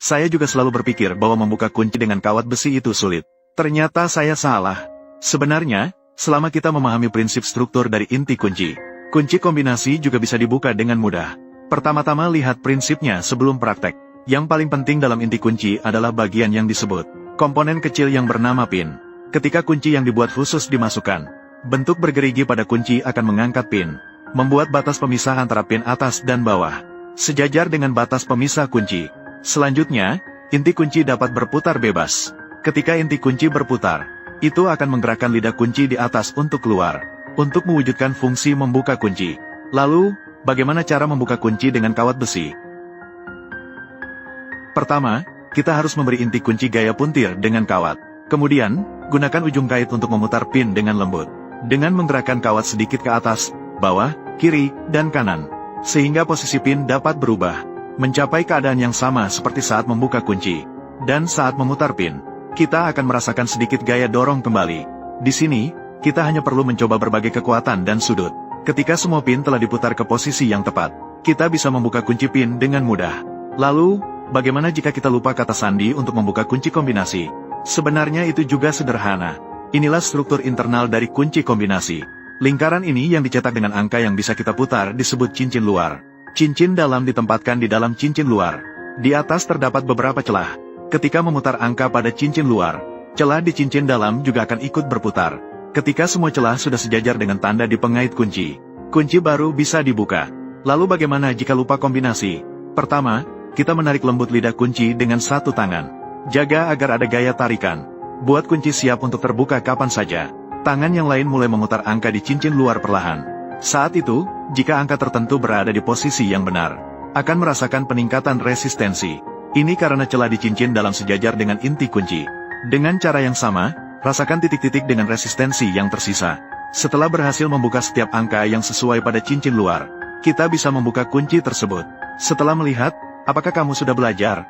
Saya juga selalu berpikir bahwa membuka kunci dengan kawat besi itu sulit. Ternyata saya salah. Sebenarnya, selama kita memahami prinsip struktur dari inti kunci, kunci kombinasi juga bisa dibuka dengan mudah. Pertama-tama lihat prinsipnya sebelum praktek. Yang paling penting dalam inti kunci adalah bagian yang disebut komponen kecil yang bernama pin. Ketika kunci yang dibuat khusus dimasukkan, bentuk bergerigi pada kunci akan mengangkat pin, membuat batas pemisah antara pin atas dan bawah sejajar dengan batas pemisah kunci. Selanjutnya, inti kunci dapat berputar bebas. Ketika inti kunci berputar, itu akan menggerakkan lidah kunci di atas untuk keluar, untuk mewujudkan fungsi membuka kunci. Lalu, bagaimana cara membuka kunci dengan kawat besi? Pertama, kita harus memberi inti kunci gaya puntir dengan kawat. Kemudian, gunakan ujung kait untuk memutar pin dengan lembut. Dengan menggerakkan kawat sedikit ke atas, bawah, kiri, dan kanan, sehingga posisi pin dapat berubah, mencapai keadaan yang sama seperti saat membuka kunci. Dan saat memutar pin, kita akan merasakan sedikit gaya dorong kembali. Di sini, kita hanya perlu mencoba berbagai kekuatan dan sudut. Ketika semua pin telah diputar ke posisi yang tepat, kita bisa membuka kunci pin dengan mudah. Lalu, bagaimana jika kita lupa kata sandi untuk membuka kunci kombinasi? Sebenarnya itu juga sederhana. Inilah struktur internal dari kunci kombinasi. Lingkaran ini yang dicetak dengan angka yang bisa kita putar disebut cincin luar. Cincin dalam ditempatkan di dalam cincin luar. Di atas terdapat beberapa celah. Ketika memutar angka pada cincin luar, celah di cincin dalam juga akan ikut berputar. Ketika semua celah sudah sejajar dengan tanda di pengait kunci, kunci baru bisa dibuka. Lalu bagaimana jika lupa kombinasi? Pertama, kita menarik lembut lidah kunci dengan satu tangan. Jaga agar ada gaya tarikan. Buat kunci siap untuk terbuka kapan saja. Tangan yang lain mulai memutar angka di cincin luar perlahan. Saat itu, jika angka tertentu berada di posisi yang benar, akan merasakan peningkatan resistensi. Ini karena celah di cincin dalam sejajar dengan inti kunci. Dengan cara yang sama, rasakan titik-titik dengan resistensi yang tersisa. Setelah berhasil membuka setiap angka yang sesuai pada cincin luar, kita bisa membuka kunci tersebut. Setelah melihat, apakah kamu sudah belajar?